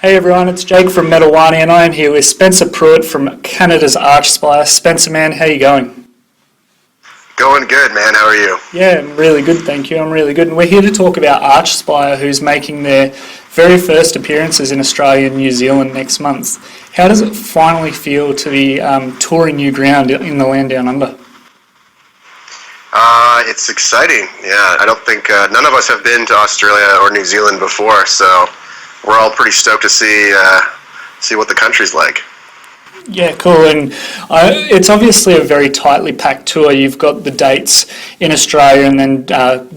Hey everyone, it's Jake from Wani, and I am here with Spencer Prewett from Canada's Archspire. Spencer, man, how you going? Going good, man. How are you? Yeah, I'm really good, thank you. I'm really good. And we're here to talk about Archspire, who's making their very first appearances in Australia and New Zealand next month. How does it finally feel to be touring new ground in the land down under? It's exciting. Yeah, I don't think none of us have been to Australia or New Zealand before, so we're all pretty stoked to see what the country's like. Yeah, cool. And it's obviously a very tightly packed tour. You've got the dates in Australia, and then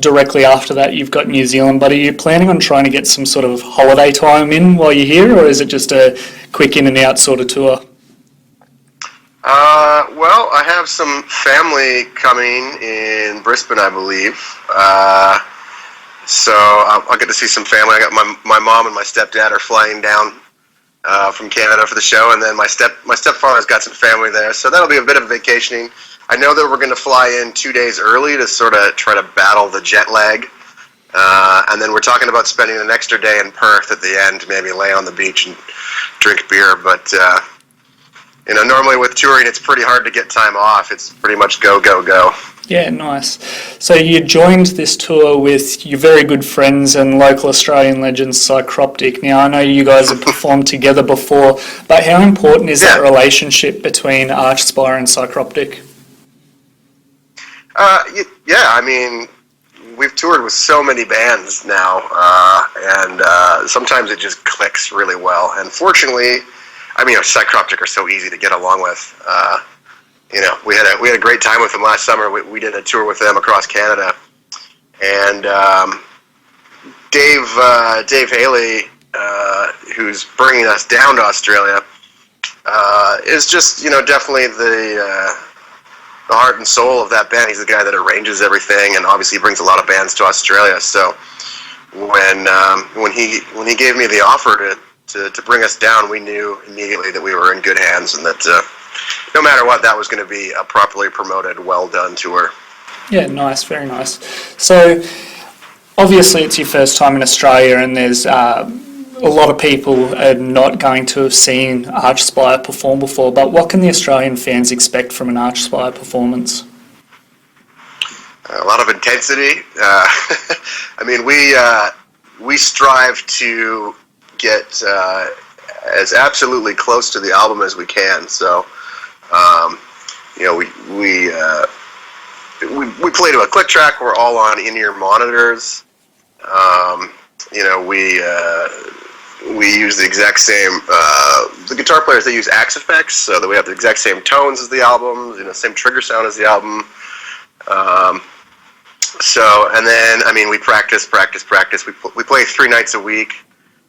directly after that you've got New Zealand. But are you planning on trying to get some sort of holiday time in while you're here, or is it just a quick in and out sort of tour? Well, I have some family coming in Brisbane, I believe. So I'll get to see some family. I got my mom and my stepdad are flying down from Canada for the show, and then my stepfather's got some family there, so that'll be a bit of vacationing. I know that we're going to fly in 2 days early to sort of try to battle the jet lag, and then we're talking about spending an extra day in Perth at the end, maybe lay on the beach and drink beer, but normally with touring it's pretty hard to get time off. It's pretty much go, go, go. Yeah, nice. So you joined this tour with your very good friends and local Australian legends, Psycroptic. Now, I know you guys have performed together before, but how important is that relationship between Archspire and Psycroptic? Yeah, I mean, we've toured with so many bands now, and sometimes it just clicks really well. And fortunately, I mean, Psycroptic are so easy to get along with. We had a great time with them last summer. We did a tour with them across Canada, and Dave Haley, who's bringing us down to Australia, is just definitely the heart and soul of that band. He's the guy that arranges everything, and obviously brings a lot of bands to Australia. So when he gave me the offer to bring us down, we knew immediately that we were in good hands, and that no matter what, that was going to be a properly promoted, well-done tour. Yeah, nice, very nice. So, obviously it's your first time in Australia, and there's a lot of people are not going to have seen Archspire perform before, but what can the Australian fans expect from an Archspire performance? A lot of intensity. I mean, we strive to get as absolutely close to the album as we can. So, we play to a click track. We're all on in-ear monitors. We use the exact same. The guitar players, they use Axe effects, so that we have the exact same tones as the album, same trigger sound as the album. And then we practice. We play 3 nights a week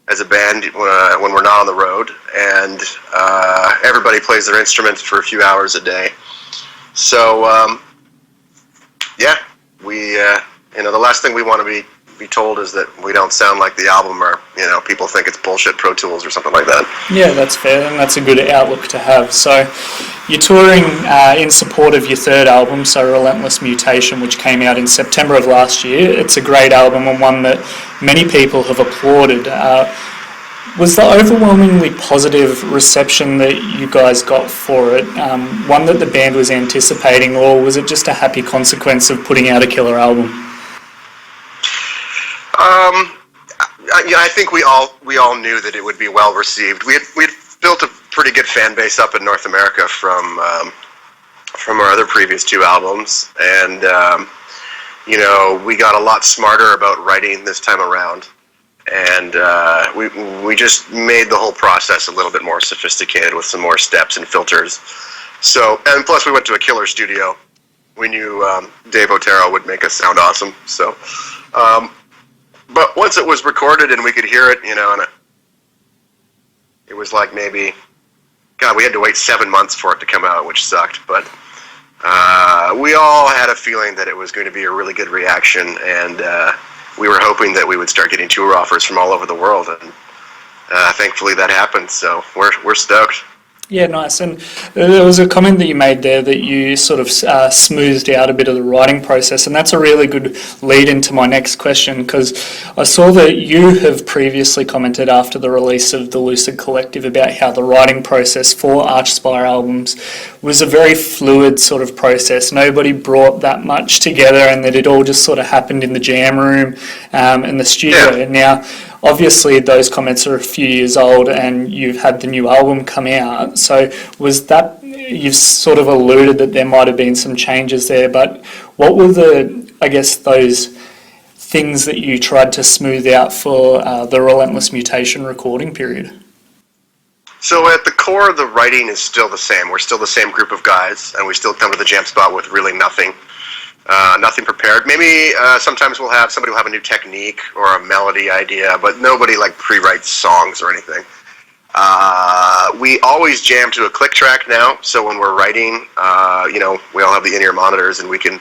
as a band when we're not on the road, and everybody plays their instruments for a few hours a day. So the last thing we want to be told is that we don't sound like the album, or people think it's bullshit Pro Tools or something like that. Yeah, that's fair, and that's a good outlook to have. So you're touring in support of your third album, so Relentless Mutation, which came out in September of last year. It's a great album, and one that many people have applauded. Was the overwhelmingly positive reception that you guys got for it one that the band was anticipating, or was it just a happy consequence of putting out a killer album? I think we all knew that it would be well received. We had built a pretty good fan base up in North America from our other previous 2 albums, and we got a lot smarter about writing this time around, and we just made the whole process a little bit more sophisticated with some more steps and filters. So, and plus we went to a killer studio. We knew Dave Otero would make us sound awesome. So, but once it was recorded and we could hear it, and it was like maybe, God, we had to wait 7 months for it to come out, which sucked, but we all had a feeling that it was going to be a really good reaction, and we were hoping that we would start getting tour offers from all over the world, and thankfully that happened, so we're stoked. Yeah, nice. And there was a comment that you made there that you sort of smoothed out a bit of the writing process, and that's a really good lead into my next question, because I saw that you have previously commented after the release of the Lucid Collective about how the writing process for Archspire albums was a very fluid sort of process. Nobody brought that much together, and that it all just sort of happened in the jam room and the studio. Yeah. Now, obviously, those comments are a few years old, and you've had the new album come out. So, was that, you've sort of alluded that there might have been some changes there, but what were those things that you tried to smooth out for the Relentless Mutation recording period? So at the core, the writing is still the same. We're still the same group of guys, and we still come to the jam spot with really nothing prepared. Maybe sometimes somebody will have a new technique or a melody idea, but nobody like pre-writes songs or anything. We always jam to a click track now, so when we're writing, we all have the in-ear monitors, and we can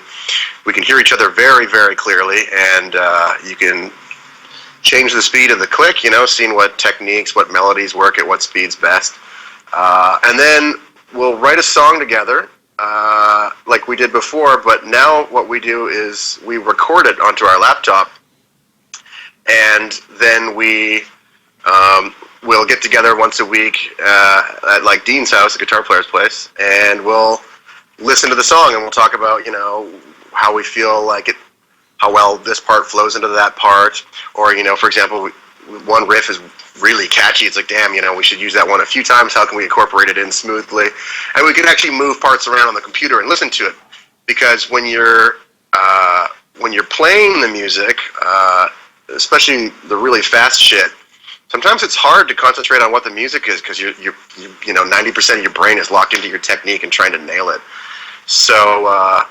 hear each other very, very clearly, and you can change the speed of the click, seeing what techniques, what melodies work at what speeds best. And then we'll write a song together, like we did before, but now what we do is we record it onto our laptop, and then we'll get together once a week at like Dean's house, the guitar player's place, and we'll listen to the song, and we'll talk about, how we feel like it, how well this part flows into that part, or, for example, one riff is really catchy. It's like, damn, we should use that one a few times. How can we incorporate it in smoothly? And we can actually move parts around on the computer and listen to it, because when you're playing the music, especially the really fast shit, sometimes it's hard to concentrate on what the music is, because you 90% of your brain is locked into your technique and trying to nail it. So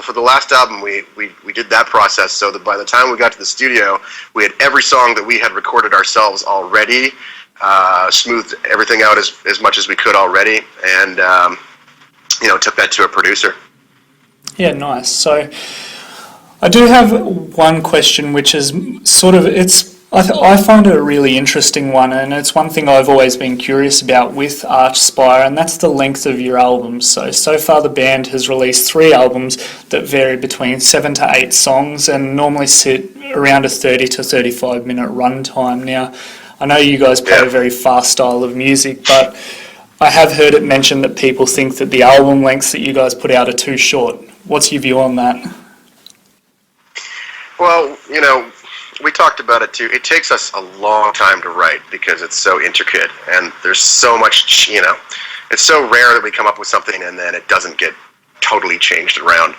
for the last album, we did that process, so that by the time we got to the studio, we had every song that we had recorded ourselves already, smoothed everything out as much as we could already, and took that to a producer. Yeah, nice. So I do have one question, which is sort of, I find it a really interesting one, and it's one thing I've always been curious about with Archspire, and that's the length of your albums. So far the band has released 3 albums that vary between 7 to 8 songs and normally sit around a 30 to 35 minute runtime. Now, I know you guys play a very fast style of music, but I have heard it mentioned that people think that the album lengths that you guys put out are too short. What's your view on that? Well, we talked about it too. It takes us a long time to write because it's so intricate, and there's so much, it's so rare that we come up with something and then it doesn't get totally changed around.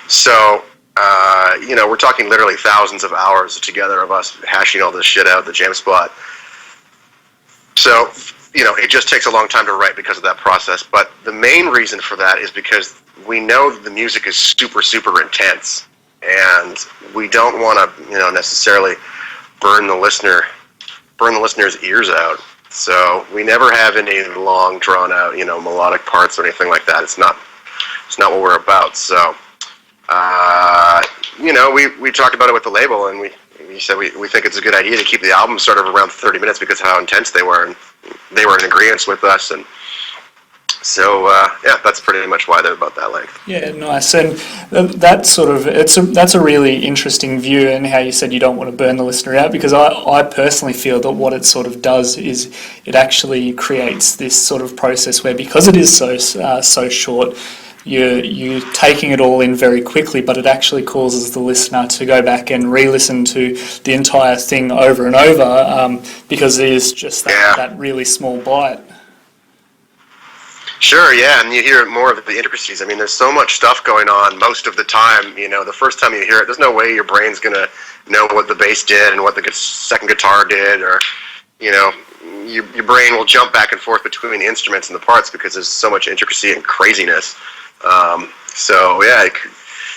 So, we're talking literally thousands of hours together of us hashing all this shit out at the jam spot. So, it just takes a long time to write because of that process. But the main reason for that is because we know that the music is super, super intense. And we don't want to, necessarily burn the listener's ears out. So we never have any long, drawn out, melodic parts or anything like that. It's not what we're about. So, we talked about it with the label, and we said we think it's a good idea to keep the album sort of around 30 minutes because of how intense they were, and they were in agreement with us. And so, that's pretty much why they're about that length. Yeah, nice. And that's a really interesting view, and how you said you don't want to burn the listener out, because I personally feel that what it sort of does is it actually creates this sort of process where, because it is so short, you're taking it all in very quickly, but it actually causes the listener to go back and re-listen to the entire thing over and over, because it is just that really small bite. Sure, yeah, and you hear more of the intricacies. I mean, there's so much stuff going on most of the time. The first time you hear it, there's no way your brain's going to know what the bass did and what the second guitar did, or, your brain will jump back and forth between the instruments and the parts because there's so much intricacy and craziness.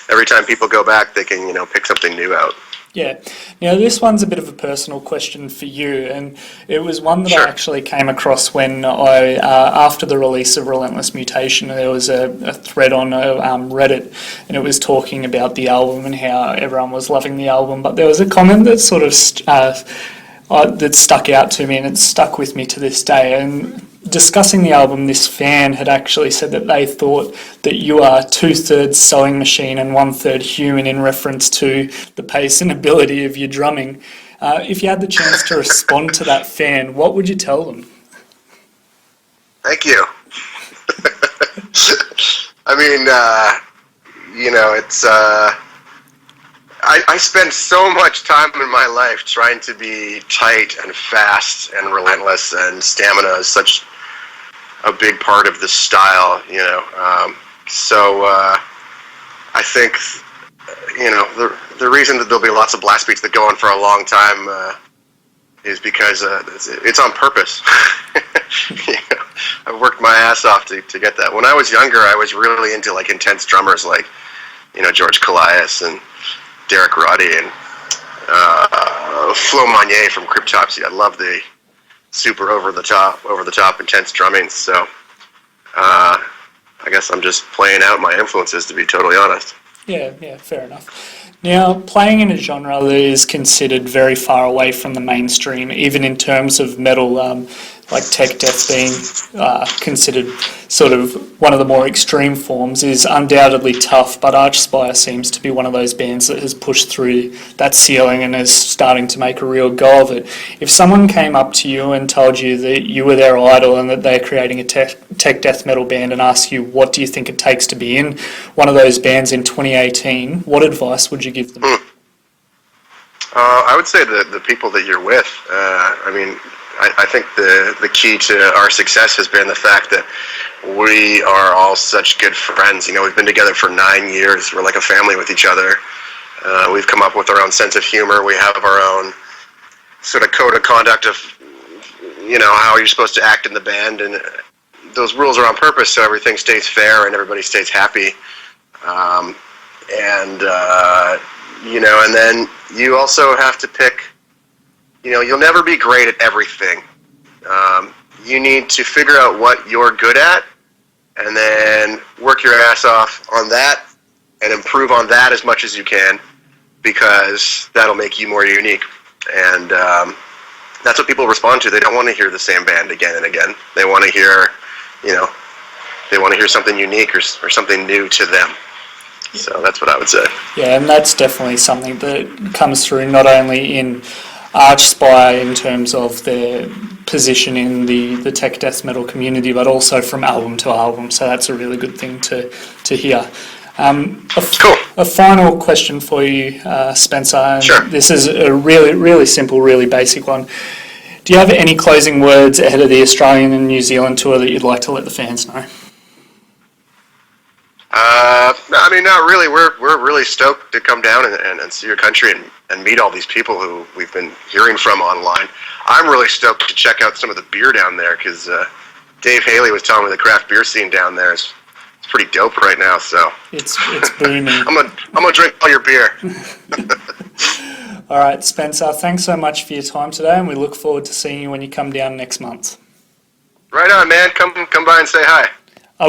Every time people go back, they can, pick something new out. Yeah. Now, this one's a bit of a personal question for you, and it was one that I actually came across when after the release of Relentless Mutation, there was a thread on Reddit, and it was talking about the album and how everyone was loving the album, but there was a comment that sort of that stuck out to me, and it's stuck with me to this day, and discussing the album, this fan had actually said that they thought that you are 2/3 sewing machine and 1/3 human in reference to the pace and ability of your drumming. If you had the chance to respond to that fan, what would you tell them? Thank you. I mean, it's... I spend so much time in my life trying to be tight and fast and relentless, and stamina is such a big part of the style, So I think, the reason that there'll be lots of blast beats that go on for a long time is because it's on purpose. I worked my ass off to get that. When I was younger, I was really into like intense drummers like, George Calais and Derek Roddy and Flo Monnier from Cryptopsy. I love the super over the top intense drumming. So I guess I'm just playing out my influences, to be totally honest. Yeah, fair enough. Now, playing in a genre that is considered very far away from the mainstream, even in terms of metal, like tech death being considered sort of one of the more extreme forms, is undoubtedly tough, but Archspire seems to be one of those bands that has pushed through that ceiling and is starting to make a real go of it. If someone came up to you and told you that you were their idol and that they're creating a tech death metal band and asked you what do you think it takes to be in one of those bands in 2018, what advice would you give them? I would say the people that you're with. I think the key to our success has been the fact that we are all such good friends. We've been together for 9 years. We're like a family with each other. We've come up with our own sense of humor. We have our own sort of code of conduct of, how you're supposed to act in the band. And those rules are on purpose so everything stays fair and everybody stays happy. And then you also have to pick, you'll never be great at everything. You need to figure out what you're good at and then work your ass off on that and improve on that as much as you can, because that'll make you more unique. And that's what people respond to. They don't want to hear the same band again and again. They want to hear, they want to hear something unique or something new to them. So that's what I would say. Yeah, and that's definitely something that comes through not only in Archspire in terms of their position in the tech death metal community, but also from album to album. So that's a really good thing to hear. Cool. A final question for you, Spencer. And sure. This is a really, really simple, really basic one. Do you have any closing words ahead of the Australian and New Zealand tour that you'd like to let the fans know? Not really. We're really stoked to come down and see your country and meet all these people who we've been hearing from online. I'm really stoked to check out some of the beer down there, because Dave Haley was telling me the craft beer scene down there is pretty dope right now. So it's booming. I'm gonna drink all your beer. All right, Spencer. Thanks so much for your time today, and we look forward to seeing you when you come down next month. Right on, man. Come by and say hi.